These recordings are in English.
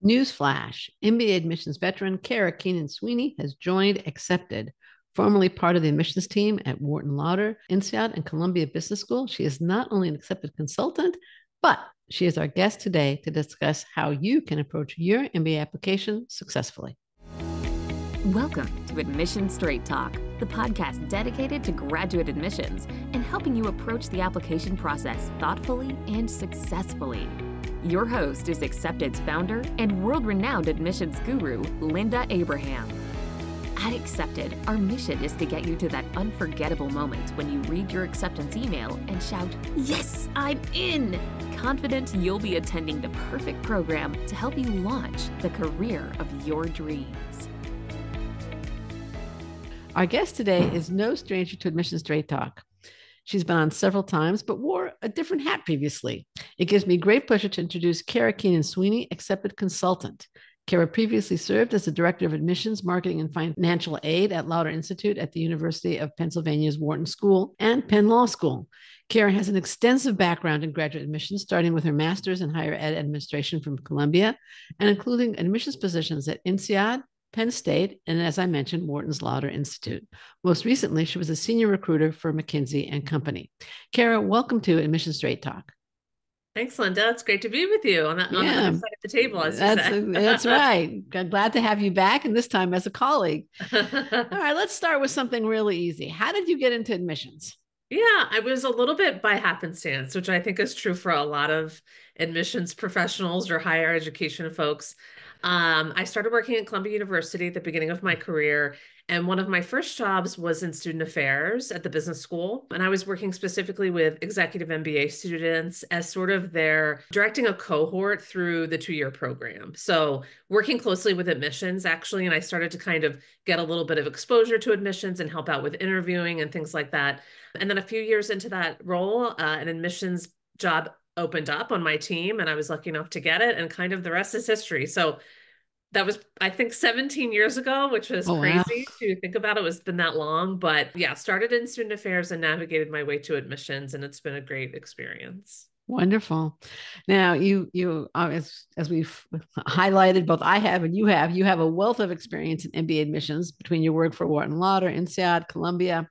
Newsflash, MBA admissions veteran Kara Keenan Sweeney has joined Accepted, formerly part of the admissions team at Wharton, Lauder, INSEAD, and Columbia Business School. She is not only an accepted consultant, but she is our guest today to discuss how you can approach your MBA application successfully. Welcome to Admission Straight Talk, the podcast dedicated to graduate admissions and helping you approach the application process thoughtfully and successfully. Your host is Accepted's founder and world-renowned admissions guru, Linda Abraham. At Accepted, our mission is to get you to that unforgettable moment when you read your acceptance email and shout, "Yes, I'm in!" Confident you'll be attending the perfect program to help you launch the career of your dreams. Our guest today is no stranger to Admission Straight Talk. She's been on several times, but wore a different hat previously. It gives me great pleasure to introduce Kara Keenan Sweeney, Accepted Consultant. Kara previously served as the Director of Admissions, Marketing, and Financial Aid at Lauder Institute at the University of Pennsylvania's Wharton School and Penn Law School. Kara has an extensive background in graduate admissions, starting with her master's in higher ed administration from Columbia, and including admissions positions at INSEAD, Penn State, and as I mentioned, Wharton's Lauder Institute. Most recently, she was a senior recruiter for McKinsey and Company. Kara, welcome to Admission Straight Talk. Thanks, Linda. It's great to be with you on the other side of the table, as you said. That's right. Glad to have you back, and this time as a colleague. All right, let's start with something really easy. How did you get into admissions? Yeah, I was a little bit by happenstance, which I think is true for a lot of admissions professionals or higher education folks. I started working at Columbia University at the beginning of my career, and one of my first jobs was in student affairs at the business school. And I was working specifically with executive MBA students as sort of their directing a cohort through the 2-year program. So working closely with admissions, actually, and I started to kind of get a little bit of exposure to admissions and help out with interviewing and things like that. And then a few years into that role, an admissions job opened up on my team, and I was lucky enough to get it, and kind of the rest is history. So that was, I think, 17 years ago, which was crazy to think about. It's been that long, but yeah, started in student affairs and navigated my way to admissions, and it's been a great experience. Wonderful. Now, you as we've highlighted, both I have and you have a wealth of experience in MBA admissions between your work for Wharton, Lauder, INSEAD, Columbia,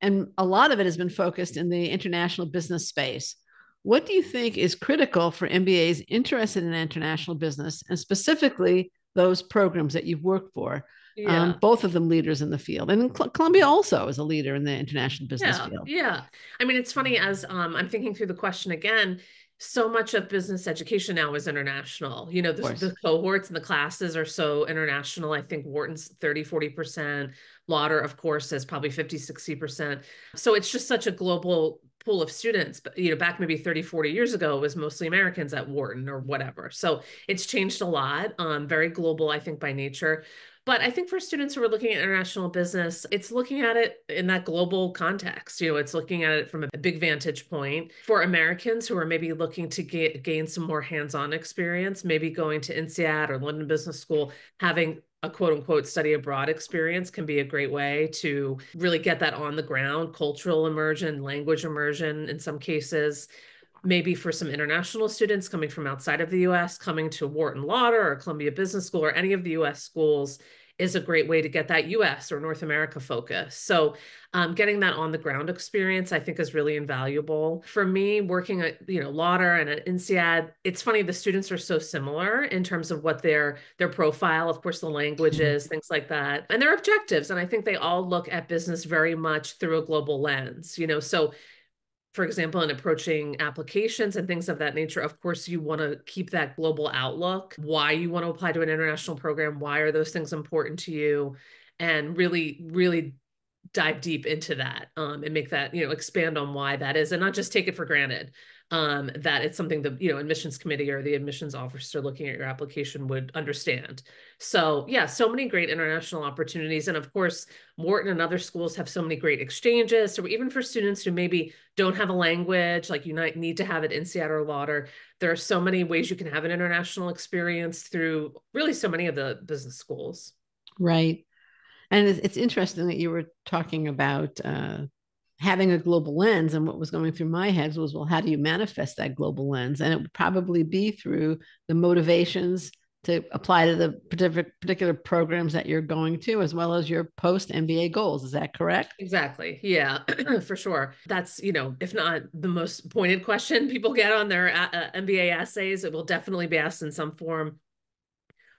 and a lot of it has been focused in the international business space. What do you think is critical for MBAs interested in international business, and specifically those programs that you've worked for? Yeah. Both of them leaders in the field, and Columbia also is a leader in the international business field. Yeah. I mean, it's funny, as I'm thinking through the question again, so much of business education now is international. You know, the cohorts and the classes are so international. I think Wharton's 30, 40%. Lauder, of course, is probably 50, 60%. So it's just such a global pool of students. But, you know, back maybe 30, 40 years ago, it was mostly Americans at Wharton or whatever. So it's changed a lot, very global, I think, by nature. But I think for students who are looking at international business, it's looking at it in that global context. You know, it's looking at it from a big vantage point. For Americans who are maybe looking to gain some more hands-on experience, maybe going to INSEAD or London Business School, having a quote unquote study abroad experience can be a great way to really get that on the ground, cultural immersion, language immersion in some cases. Maybe for some international students coming from outside of the US, coming to Wharton Lauder or Columbia Business School or any of the US schools is a great way to get that US or North America focus. So getting that on the ground experience, I think, is really invaluable. For me, working at Lauder and at INSEAD, it's funny, the students are so similar in terms of what their profile, of course, the languages, things like that, and their objectives. And I think they all look at business very much through a global lens, so for example, in approaching applications and things of that nature, of course, you want to keep that global outlook, why you want to apply to an international program, why are those things important to you, and really, really dive deep into that and make that, expand on why that is, and not just take it for granted that it's something the, admissions committee or the admissions officer looking at your application would understand. So yeah, so many great international opportunities. And of course, Wharton and other schools have so many great exchanges. So even for students who maybe don't have a language, like you might need to have it in INSEAD or Lauder, there are so many ways you can have an international experience through really so many of the business schools. Right. And it's interesting that you were talking about having a global lens, and what was going through my head was, well, how do you manifest that global lens? And it would probably be through the motivations to apply to the particular programs that you're going to, as well as your post MBA goals. Is that correct? Exactly. Yeah, for sure. That's, if not the most pointed question people get on their MBA essays, it will definitely be asked in some form.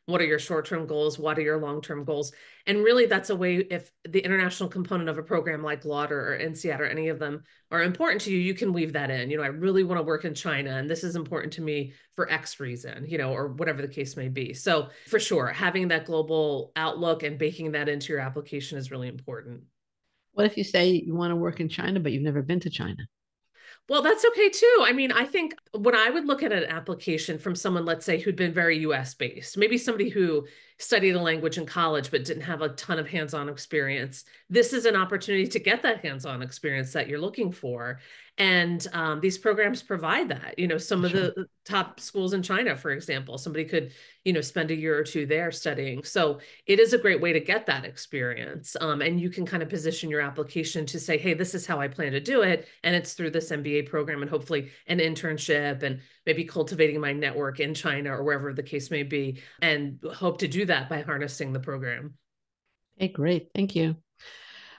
What are your short-term goals? What are your long-term goals? And really that's a way, if the international component of a program like Lauder or INSEAD or any of them are important to you, you can weave that in. I really want to work in China and this is important to me for X reason, or whatever the case may be. So for sure, having that global outlook and baking that into your application is really important. What if you say you want to work in China, but you've never been to China? Well, that's okay too. I mean, I think when I would look at an application from someone, let's say, who'd been very US based, maybe somebody who studied a language in college but didn't have a ton of hands-on experience, this is an opportunity to get that hands-on experience that you're looking for. And these programs provide that. Some of the top schools in China, for example, somebody could, spend a year or two there studying. So it is a great way to get that experience. And you can kind of position your application to say, hey, this is how I plan to do it. And it's through this MBA program and hopefully an internship and maybe cultivating my network in China or wherever the case may be, and hope to do that by harnessing the program. Okay, great. Thank you.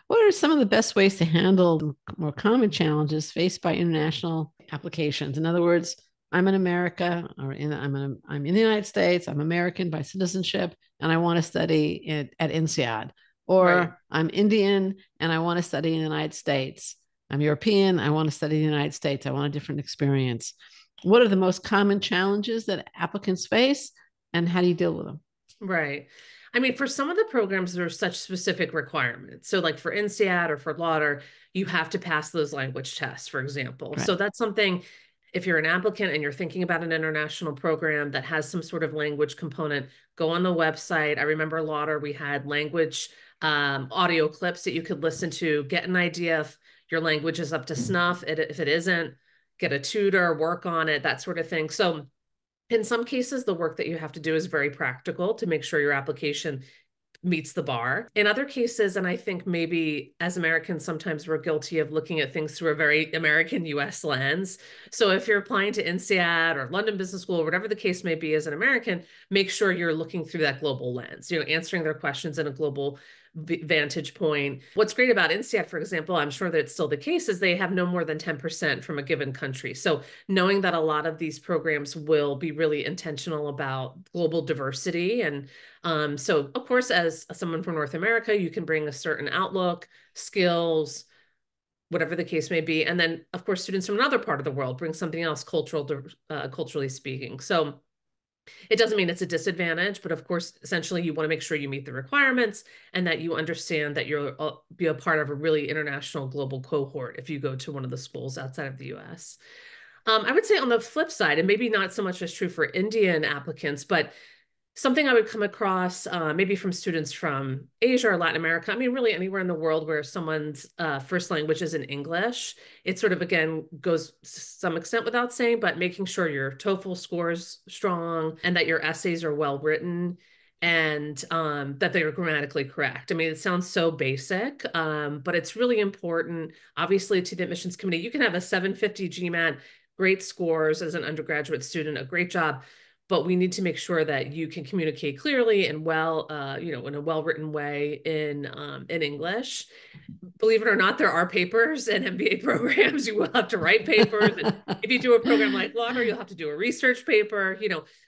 What are some of the best ways to handle more common challenges faced by international applications? In other words, I'm in America, or I'm in the United States, I'm American by citizenship, and I want to study at INSEAD. Or right. I'm Indian and I want to study in the United States. I'm European, I want to study in the United States. I want a different experience. What are the most common challenges that applicants face, and how do you deal with them? Right. I mean, for some of the programs, there are such specific requirements. So like for INSEAD or for Lauder, you have to pass those language tests, for example. Right. So that's something, if you're an applicant and you're thinking about an international program that has some sort of language component, go on the website. I remember Lauder, we had language audio clips that you could listen to, get an idea if your language is up to snuff. If it isn't, get a tutor, work on it, that sort of thing. So in some cases, the work that you have to do is very practical to make sure your application meets the bar. In other cases, and I think maybe as Americans, sometimes we're guilty of looking at things through a very American US lens. So if you're applying to INSEAD or London Business School, or whatever the case may be as an American, make sure you're looking through that global lens, answering their questions in a global vantage point. What's great about INSEAD, for example, I'm sure that it's still the case, is they have no more than 10% from a given country. So knowing that a lot of these programs will be really intentional about global diversity. And so of course, as someone from North America, you can bring a certain outlook, skills, whatever the case may be. And then of course, students from another part of the world bring something else culturally speaking. So it doesn't mean it's a disadvantage, but of course, essentially you want to make sure you meet the requirements and that you understand that you'll be a part of a really international global cohort if you go to one of the schools outside of the US. I would say on the flip side, and maybe not so much as true for Indian applicants, but something I would come across maybe from students from Asia or Latin America, I mean, really anywhere in the world where someone's first language is in English, it sort of, again, goes to some extent without saying, but making sure your TOEFL score is strong and that your essays are well written and that they are grammatically correct. I mean, it sounds so basic, but it's really important, obviously, to the admissions committee. You can have a 750 GMAT, great scores as an undergraduate student, a great job, but we need to make sure that you can communicate clearly and well, in a well-written way in English. Believe it or not, there are papers and MBA programs. You will have to write papers. And if you do a program like Lauder, you'll have to do a research paper,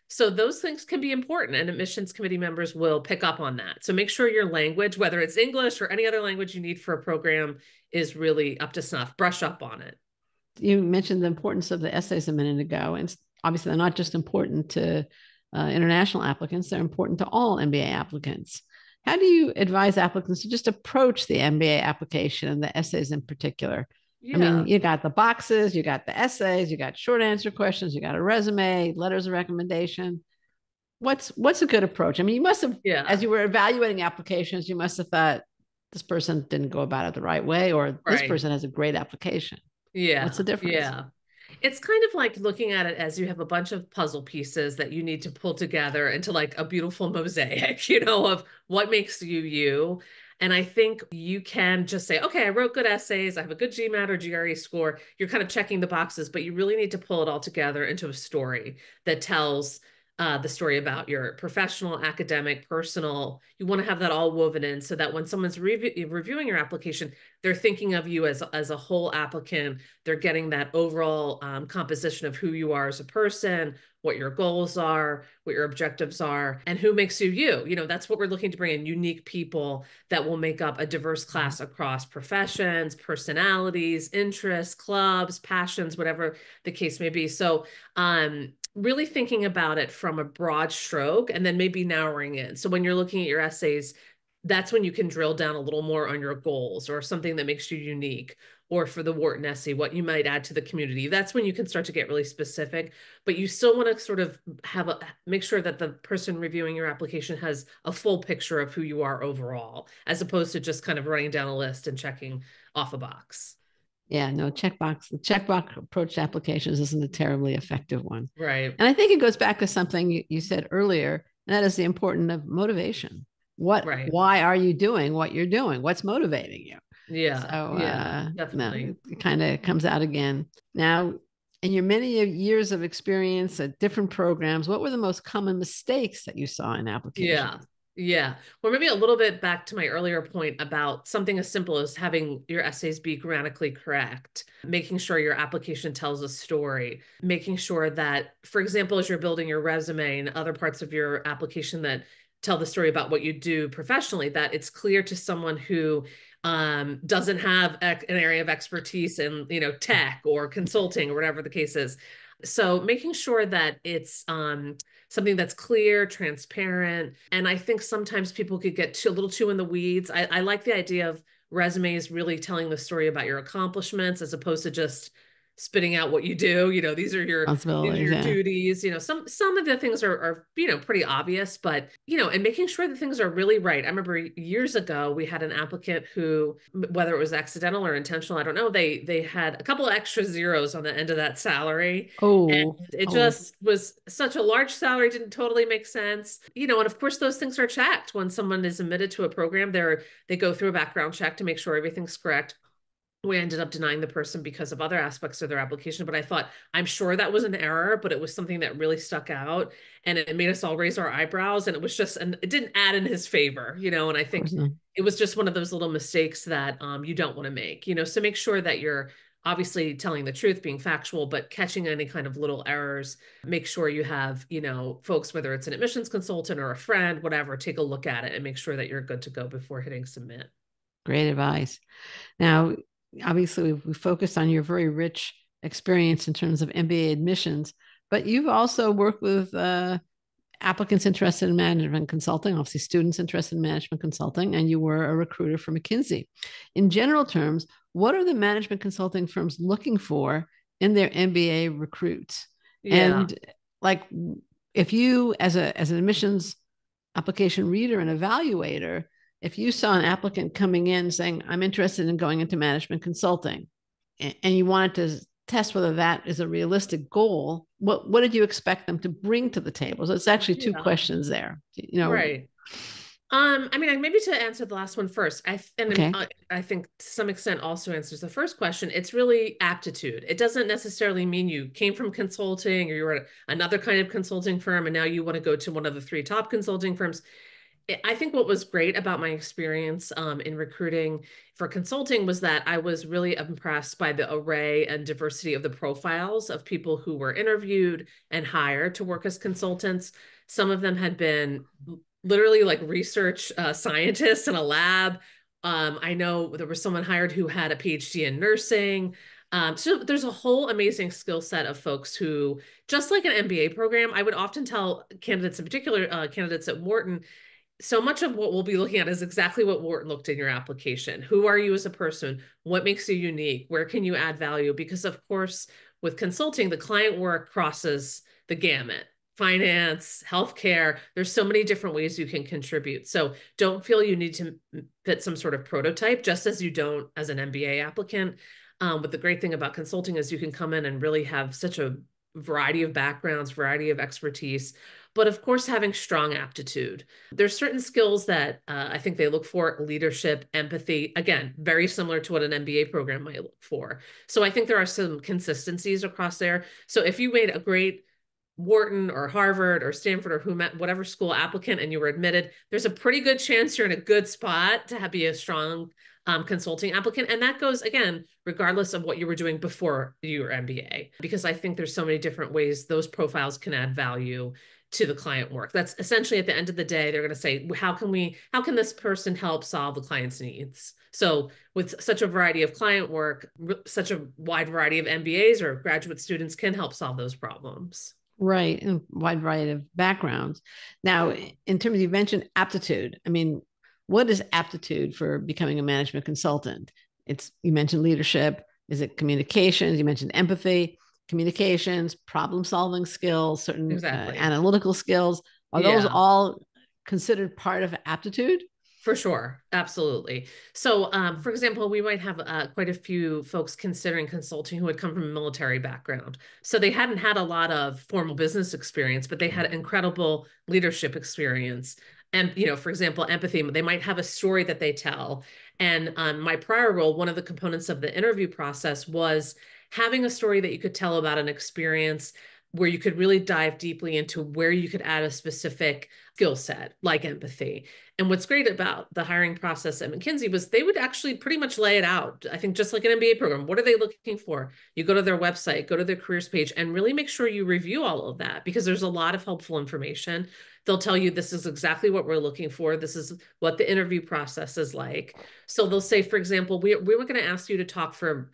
So those things can be important, and admissions committee members will pick up on that. So make sure your language, whether it's English or any other language you need for a program, is really up to snuff. Brush up on it. You mentioned the importance of the essays a minute ago, and obviously they're not just important to international applicants, they're important to all MBA applicants. How do you advise applicants to just approach the MBA application and the essays in particular? Yeah. I mean, you got the boxes, you got the essays, you got short answer questions, you got a resume, letters of recommendation. What's a good approach? I mean, you must have, as you were evaluating applications, you must have thought this person didn't go about it the right way, or this person has a great application. Yeah. What's the difference? Yeah. It's kind of like looking at it as you have a bunch of puzzle pieces that you need to pull together into like a beautiful mosaic, of what makes you you. And I think you can just say, okay, I wrote good essays, I have a good GMAT or GRE score. You're kind of checking the boxes, but you really need to pull it all together into a story that tells the story about your professional, academic, personal. You want to have that all woven in so that when someone's reviewing your application, they're thinking of you as a whole applicant. They're getting that overall composition of who you are as a person, what your goals are, what your objectives are, and who makes you you. You know, that's what we're looking to bring in, unique people that will make up a diverse class across professions, personalities, interests, clubs, passions, whatever the case may be. So really thinking about it from a broad stroke and then maybe narrowing in. So when you're looking at your essays, that's when you can drill down a little more on your goals or something that makes you unique. Or for the Wharton essay, what you might add to the community. That's when you can start to get really specific, but you still want to sort of make sure that the person reviewing your application has a full picture of who you are overall, as opposed to just kind of writing down a list and checking off a box. Yeah, no, the checkbox approach to applications isn't a terribly effective one. Right. And I think it goes back to something you said earlier, and that is the importance of motivation. Why are you doing what you're doing? What's motivating you? Yeah. So definitely. No, it kind of comes out again. Now, in your many years of experience at different programs, what were the most common mistakes that you saw in applications? Yeah. Well, maybe a little bit back to my earlier point about something as simple as having your essays be grammatically correct, making sure your application tells a story, making sure that, for example, as you're building your resume and other parts of your application that tell the story about what you do professionally, that it's clear to someone who doesn't have an area of expertise in, tech or consulting or whatever the case is. So making sure that it's something that's clear, transparent. And I think sometimes people could get a little too in the weeds. I like the idea of resumes really telling the story about your accomplishments as opposed to just spitting out what you do. These are your duties. Some of the things are pretty obvious, but and making sure that things are really right. I remember years ago we had an applicant who, whether it was accidental or intentional, I don't know, they had a couple of extra zeros on the end of that salary. And it just was such a large salary, didn't totally make sense. And of course those things are checked when someone is admitted to a program. They go through a background check to make sure everything's correct. We ended up denying the person because of other aspects of their application. But I thought, I'm sure that was an error, but it was something that really stuck out and it made us all raise our eyebrows. And it was just, and it didn't add in his favor, and I think it was just one of those little mistakes that you don't want to make, so make sure that you're obviously telling the truth, being factual, but catching any kind of little errors. Make sure you have, folks, whether it's an admissions consultant or a friend, whatever, take a look at it and make sure that you're good to go before hitting submit. Great advice. Now, obviously, we focused on your very rich experience in terms of MBA admissions, but you've also worked with applicants interested in management consulting, obviously students interested in management consulting, and you were a recruiter for McKinsey. In general terms, what are the management consulting firms looking for in their MBA recruits? Yeah. And like, if you, as an admissions application reader and evaluator, if you saw an applicant coming in saying, I'm interested in going into management consulting, and you wanted to test whether that is a realistic goal, what did you expect them to bring to the table? So it's actually two questions there. Right. I mean, maybe to answer the last one first, I think to some extent also answers the first question. It's really aptitude. It doesn't necessarily mean you came from consulting or you were at another kind of consulting firm and now you want to go to one of the 3 top consulting firms. I think what was great about my experience in recruiting for consulting was that I was really impressed by the array and diversity of the profiles of people who were interviewed and hired to work as consultants. Some of them had been literally like research scientists in a lab. I know there was someone hired who had a PhD in nursing. So there's a whole amazing skill set of folks who, just like an MBA program, I would often tell candidates, in particular candidates at Wharton, so much of what we'll be looking at is exactly what Wharton looked in your application. Who are you as a person? What makes you unique? Where can you add value? Because of course, with consulting, the client work crosses the gamut. Finance, healthcare, there's so many different ways you can contribute. So don't feel you need to fit some sort of prototype, just as you don't as an MBA applicant. But the great thing about consulting is you can come in and really have such a variety of backgrounds, variety of expertise, but of course, having strong aptitude. There's certain skills that I think they look for: leadership, empathy, again, very similar to what an MBA program might look for. So I think there are some consistencies across there. So if you made a great Wharton or Harvard or Stanford or whatever school applicant and you were admitted, there's a pretty good chance you're in a good spot to be a strong consulting applicant. And that goes, again, regardless of what you were doing before your MBA, because I think there's so many different ways those profiles can add value to the client work. That's essentially at the end of the day, they're going to say, how can this person help solve the client's needs? So with such a variety of client work, such a wide variety of MBAs or graduate students can help solve those problems. Right. And wide variety of backgrounds. Now, in terms, you mentioned aptitude. I mean, what is aptitude for becoming a management consultant? You mentioned leadership. Is it communications? You mentioned empathy, communications, problem solving skills, certain analytical skills. Are those all considered part of aptitude? For sure. Absolutely. So, for example, we might have quite a few folks considering consulting who had come from a military background. So they hadn't had a lot of formal business experience, but they had incredible leadership experience. And, for example, empathy, they might have a story that they tell. And my prior role, one of the components of the interview process was having a story that you could tell about an experience where you could really dive deeply into where you could add a specific skill set like empathy. And what's great about the hiring process at McKinsey was they would actually pretty much lay it out. I think just like an MBA program, what are they looking for? You go to their website, go to their careers page, and really make sure you review all of that because there's a lot of helpful information. They'll tell you this is exactly what we're looking for. This is what the interview process is like. So they'll say, for example, we were going to ask you to talk for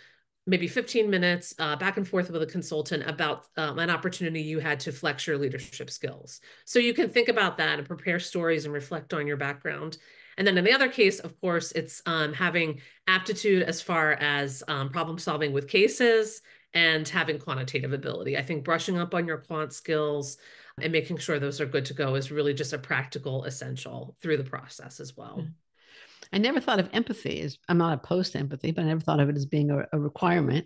maybe 15 minutes back and forth with a consultant about an opportunity you had to flex your leadership skills. So you can think about that and prepare stories and reflect on your background. And then in the other case, of course, it's having aptitude as far as problem solving with cases and having quantitative ability. I think brushing up on your quant skills and making sure those are good to go is really just a practical essential through the process as well. I never thought of empathy as, I'm not opposed to empathy, but I never thought of it as being a requirement.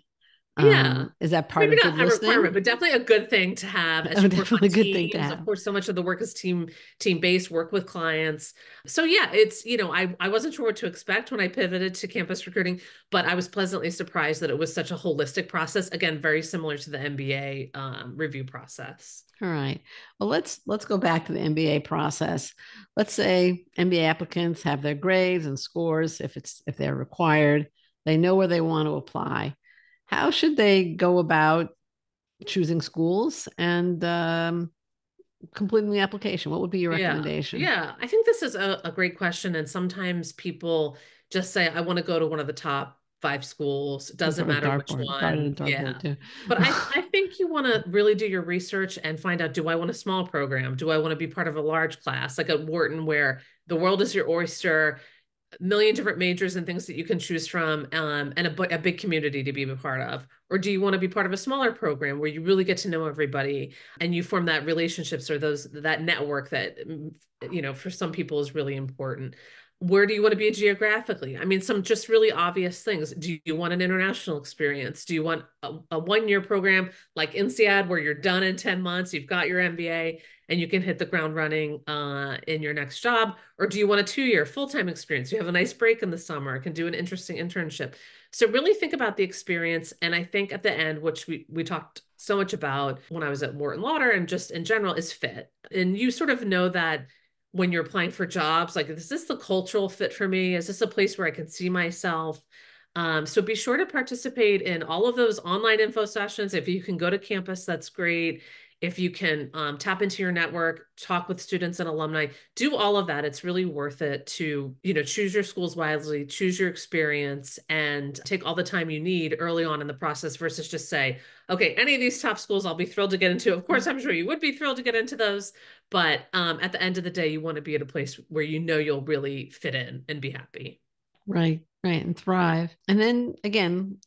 Yeah. Is that part Maybe of not a requirement, but definitely a good thing to have as you work on teams. Of course, so much of the work is team-based, work with clients. So yeah, it's, I wasn't sure what to expect when I pivoted to campus recruiting, but I was pleasantly surprised that it was such a holistic process. Again, very similar to the MBA review process. All right. Well, let's go back to the MBA process. Let's say MBA applicants have their grades and scores if they're required. They know where they want to apply. How should they go about choosing schools and completing the application? What would be your recommendation? Yeah, I think this is a great question. And sometimes people just say, I want to go to one of the top 5 schools. It doesn't matter which one. Yeah. But I think you want to really do your research and find out, do I want a small program? Do I want to be part of a large class like at Wharton where the world is your oyster, a million different majors and things that you can choose from, and a big community to be a part of? Or do you want to be part of a smaller program where you really get to know everybody and you form that relationships or that network that, for some people is really important? Where do you want to be geographically? I mean, some just really obvious things. Do you want an international experience? Do you want a one-year program like INSEAD where you're done in 10 months, you've got your MBA, and you can hit the ground running in your next job? Or do you want a 2-year full-time experience? You have a nice break in the summer, can do an interesting internship. So really think about the experience. And I think at the end, which we talked so much about when I was at Wharton Lauder and just in general, is fit. And you sort of know that when you're applying for jobs, like, is this the cultural fit for me? Is this a place where I can see myself? So be sure to participate in all of those online info sessions. If you can go to campus, that's great. If you can tap into your network, talk with students and alumni, do all of that. It's really worth it to, choose your schools wisely, choose your experience, and take all the time you need early on in the process versus just say, okay, any of these top schools I'll be thrilled to get into. Of course, I'm sure you would be thrilled to get into those. But at the end of the day, you want to be at a place where you'll really fit in and be happy. Right, and thrive. And then again,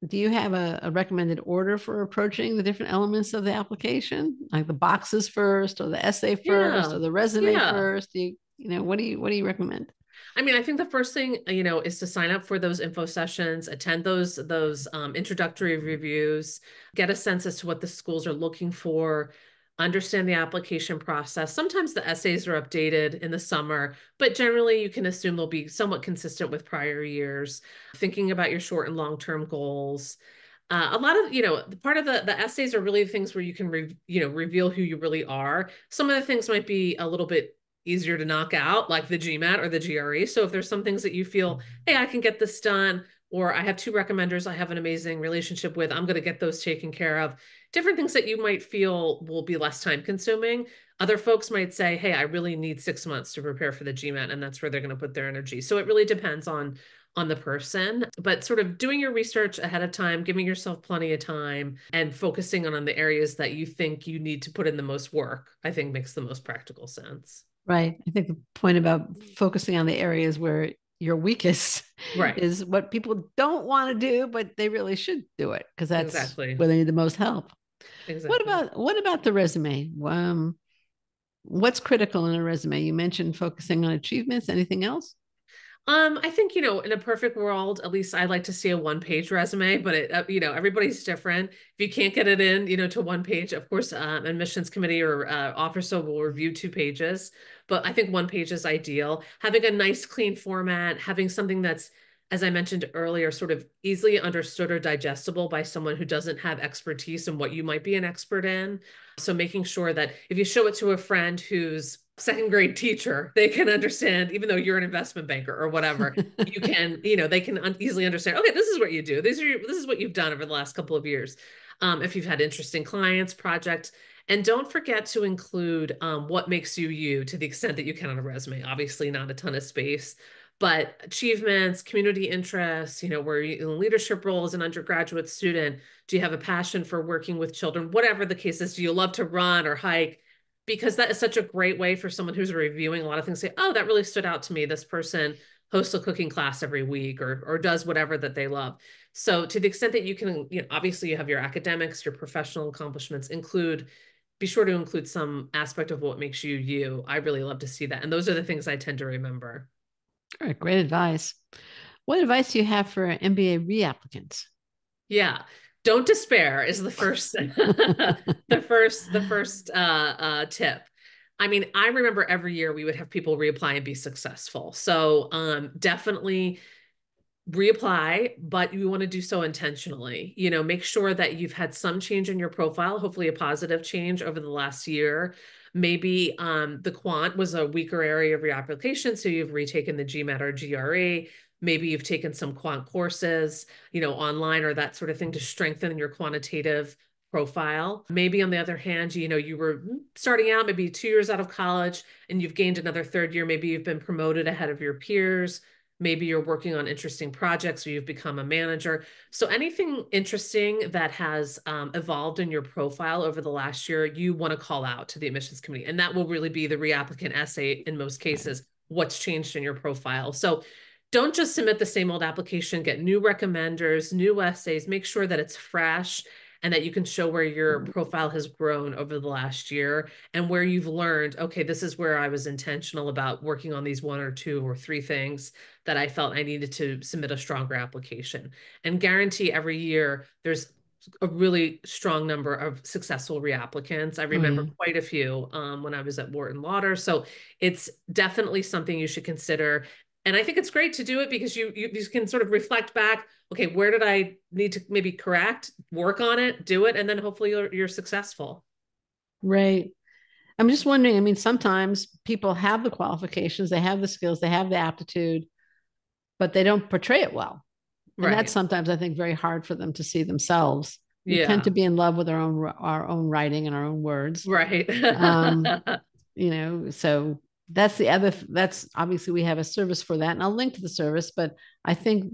do you have a recommended order for approaching the different elements of the application, like the boxes first, or the essay first, or the resume first? What do you recommend? I mean, I think the first thing, is to sign up for those info sessions, attend those introductory reviews, get a sense as to what the schools are looking for, understand the application process. Sometimes the essays are updated in the summer, but generally you can assume they'll be somewhat consistent with prior years. Thinking about your short and long-term goals. A lot of, part of the essays are really things where you can, reveal who you really are. Some of the things might be a little bit easier to knock out, like the GMAT or the GRE. So if there's some things that you feel, hey, I can get this done, or I have 2 recommenders I have an amazing relationship with, I'm going to get those taken care of. Different things that you might feel will be less time consuming. Other folks might say, hey, I really need 6 months to prepare for the GMAT, and that's where they're going to put their energy. So it really depends on the person, but sort of doing your research ahead of time, giving yourself plenty of time, and focusing on the areas that you think you need to put in the most work, I think makes the most practical sense. Right. I think the point about focusing on the areas where you're weakest Right. is what people don't want to do, but they really should do it because that's exactly where they need the most help. Exactly. What about the resume? What's critical in a resume? You mentioned focusing on achievements. Anything else? I think, in a perfect world, at least I like to see a 1-page resume, but everybody's different. If you can't get it in, to 1 page, of course, admissions committee or officer will review 2 pages, but I think 1 page is ideal. Having a nice, clean format, having something that's, as I mentioned earlier, sort of easily understood or digestible by someone who doesn't have expertise in what you might be an expert in. So making sure that if you show it to a friend who's 2nd grade teacher, they can understand, even though you're an investment banker or whatever, you can, they can easily understand, okay, this is what you do. This is what you've done over the last couple of years. If you've had interesting clients, projects, and don't forget to include what makes you you to the extent that you can on a resume. Obviously not a ton of space, but achievements, community interests, where you in leadership role as an undergraduate student, do you have a passion for working with children? Whatever the case is, do you love to run or hike? Because that is such a great way for someone who's reviewing a lot of things to say, oh, that really stood out to me. This person hosts a cooking class every week or does whatever that they love. So to the extent that you can, obviously you have your academics, your professional accomplishments, be sure to include some aspect of what makes you you. I really love to see that. And those are the things I tend to remember. All right, great advice. What advice do you have for MBA reapplicants? Yeah. Don't despair is the first tip. I mean, I remember every year we would have people reapply and be successful. So definitely reapply, but you want to do so intentionally. Make sure that you've had some change in your profile, hopefully a positive change over the last year. Maybe the quant was a weaker area of your application, so you've retaken the GMAT or GRE. Maybe you've taken some quant courses, online or that sort of thing to strengthen your quantitative profile. Maybe on the other hand, you were starting out maybe 2 years out of college and you've gained another 3rd year. Maybe you've been promoted ahead of your peers. Maybe you're working on interesting projects or you've become a manager. So anything interesting that has evolved in your profile over the last year, you want to call out to the admissions committee. And that will really be the reapplicant essay in most cases, what's changed in your profile. So don't just submit the same old application, get new recommenders, new essays, make sure that it's fresh and that you can show where your profile has grown over the last year and where you've learned, okay, this is where I was intentional about working on these 1 or 2 or 3 things that I felt I needed to submit a stronger application. And guarantee every year there's a really strong number of successful reapplicants. I remember quite a few when I was at Wharton Lauder. So it's definitely something you should consider. And I think it's great to do it because you can sort of reflect back, okay, where did I need to maybe correct, work on it, do it, and then hopefully you're successful. Right. I'm just wondering, I mean, sometimes people have the qualifications, they have the skills, they have the aptitude, but they don't portray it well. And that's sometimes, I think, very hard for them to see themselves. We tend to be in love with our own writing and our own words. Right. So that's obviously we have a service for that. And I'll link to the service, but I think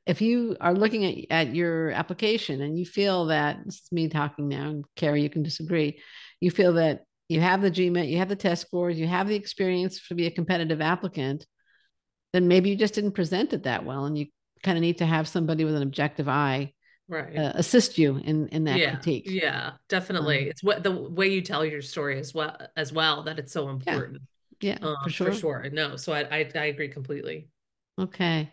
if you are looking at your application and you feel that, this is me talking now, and Kara, you can disagree, you feel that you have the GMAT, you have the test scores, you have the experience to be a competitive applicant, then maybe you just didn't present it that well. And you kind of need to have somebody with an objective eye assist you in that critique. Yeah, definitely. It's the way you tell your story as well that it's so important. Yeah, for sure. For sure. No, so I agree completely. Okay.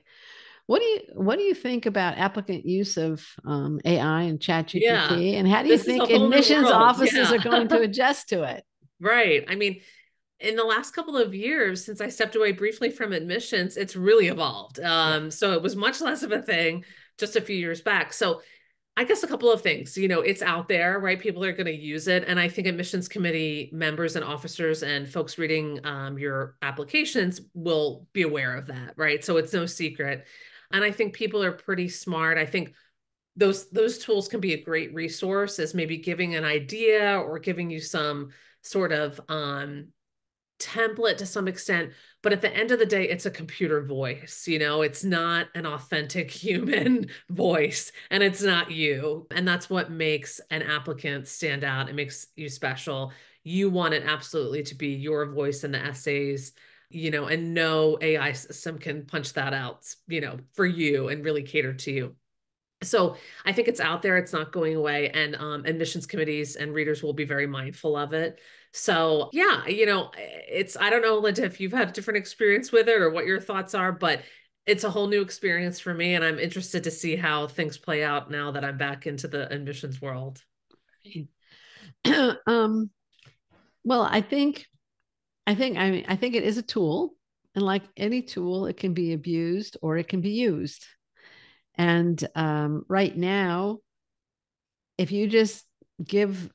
What do you think about applicant use of AI and ChatGPT? And how do you think admissions offices are going to adjust to it? Right. I mean, in the last couple of years, since I stepped away briefly from admissions, it's really evolved. So it was much less of a thing just a few years back. So I guess a couple of things. It's out there, right? People are going to use it. And I think admissions committee members and officers and folks reading your applications will be aware of that, right? So it's no secret. And I think people are pretty smart. I think those tools can be a great resource as maybe giving an idea or giving you some sort of template to some extent, but at the end of the day, it's a computer voice. It's not an authentic human voice, and it's not you. And that's what makes an applicant stand out. It makes you special. You want it absolutely to be your voice in the essays, and no AI system can punch that out, for you and really cater to you. So I think it's out there. It's not going away, and admissions committees and readers will be very mindful of it. So yeah, I don't know, Linda, if you've had a different experience with it or what your thoughts are, but it's a whole new experience for me, and I'm interested to see how things play out now that I'm back into the admissions world. Well, I think it is a tool, and like any tool, it can be abused or it can be used. And right now, if you just give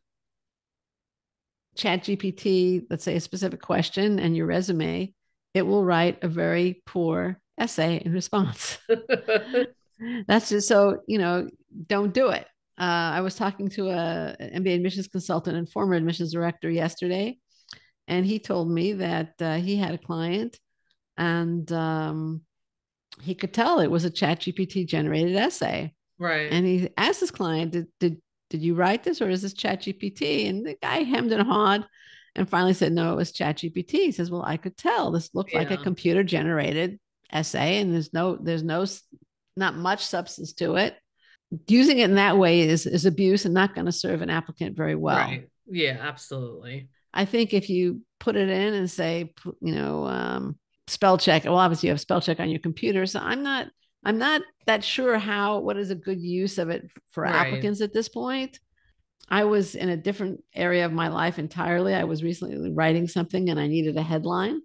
ChatGPT, let's say, a specific question and your resume, it will write a very poor essay in response. That's just so, don't do it. I was talking to an MBA admissions consultant and former admissions director yesterday, and he told me that he had a client and he could tell it was a ChatGPT generated essay. Right. And he asked his client, did you write this or is this ChatGPT? And the guy hemmed and hawed and finally said, no, it was ChatGPT. He says, well, I could tell this looked like a computer generated essay and there's not much substance to it. Using it in that way is abuse and not going to serve an applicant very well. Right. Yeah, absolutely. I think if you put it in and say, spell check. Well, obviously you have spell check on your computer. So I'm not that sure what is a good use of it for applicants at this point. I was in a different area of my life entirely. I was recently writing something and I needed a headline.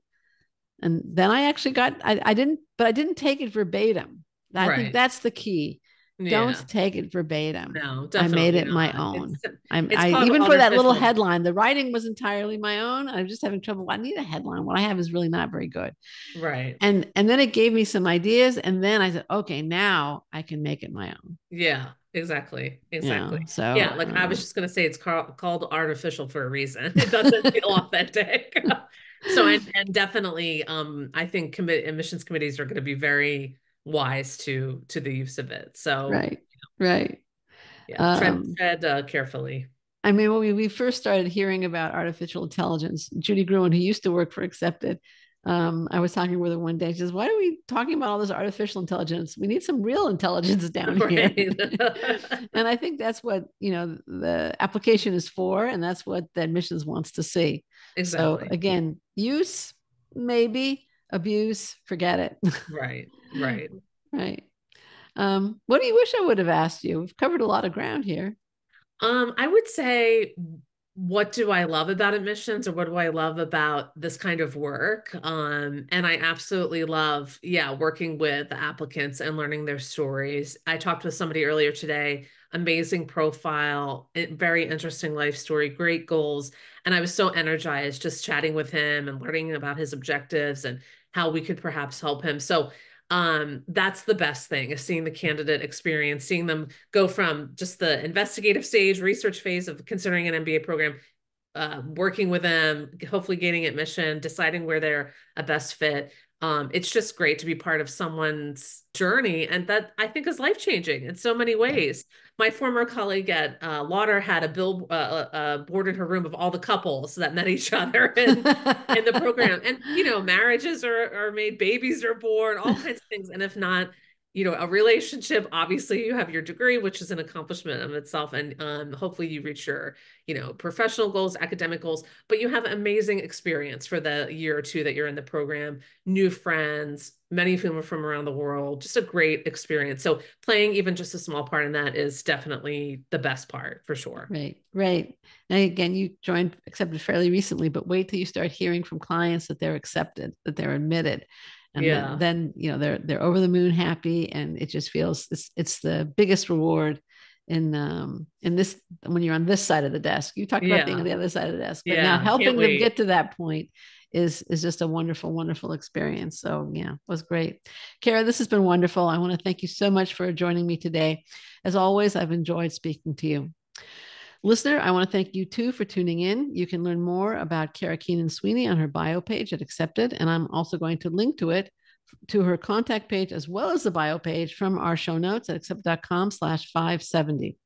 And then I actually I didn't take it verbatim. I think that's the key. Yeah. Don't take it verbatim. No, I made it my own. Even for that little headline, the writing was entirely my own. I'm just having trouble. I need a headline. What I have is really not very good. Right. And then it gave me some ideas. And then I said, okay, now I can make it my own. Yeah, exactly. So yeah, like I was just going to say, it's called artificial for a reason. It doesn't feel authentic. So, and definitely, I think admissions committees are going to be very wise to the use of it. So right. Yeah, tread carefully. I mean, when we first started hearing about artificial intelligence, Judy Gruen, who used to work for Accepted, I was talking with her one day. She says, why are we talking about all this artificial intelligence? We need some real intelligence down here. And I think that's what, the application is for. And that's what the admissions wants to see. Exactly. So again, use, maybe, abuse, forget it. Right. What do you wish I would have asked you? We've covered a lot of ground here. I would say, what do I love about admissions, or what do I love about this kind of work? And I absolutely love, working with the applicants and learning their stories. I talked with somebody earlier today, amazing profile, very interesting life story, great goals. And I was so energized just chatting with him and learning about his objectives and how we could perhaps help him. So that's the best thing, is seeing the candidate experience, seeing them go from just the investigative stage, research phase of considering an MBA program, working with them, hopefully gaining admission, deciding where they're a best fit. It's just great to be part of someone's journey, and that I think is life-changing in so many ways. My former colleague at Lauder had a board in her room of all the couples that met each other in the program. And, marriages are made, babies are born, all kinds of things. And if not, a relationship, obviously you have your degree, which is an accomplishment of itself. And hopefully you reach your, professional goals, academic goals, but you have amazing experience for the year or two that you're in the program, new friends, many of whom are from around the world, just a great experience. So playing even just a small part in that is definitely the best part, for sure. Right. Now, again, you joined Accepted fairly recently, but wait till you start hearing from clients that they're accepted, that they're admitted. And then they're over the moon happy, and it just feels it's the biggest reward this, when you're on this side of the desk. You talked about being on the other side of the desk, but now helping them get to that point is just a wonderful, wonderful experience. So yeah, it was great. Kara, this has been wonderful. I want to thank you so much for joining me today. As always, I've enjoyed speaking to you. Listener, I want to thank you too for tuning in. You can learn more about Kara Keenan Sweeney on her bio page at Accepted, and I'm also going to link to it, to her contact page, as well as the bio page from our show notes at accepted.com/570.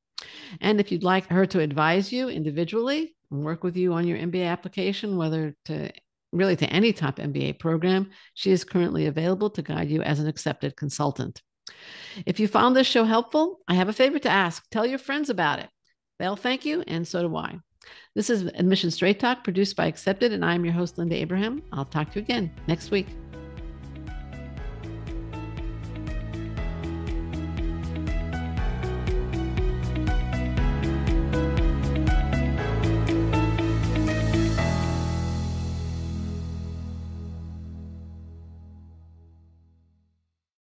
And if you'd like her to advise you individually and work with you on your MBA application, whether to any top MBA program, she is currently available to guide you as an Accepted consultant. If you found this show helpful, I have a favor to ask. Tell your friends about it. They'll thank you, and so do I. This is Admission Straight Talk, produced by Accepted, and I'm your host, Linda Abraham. I'll talk to you again next week.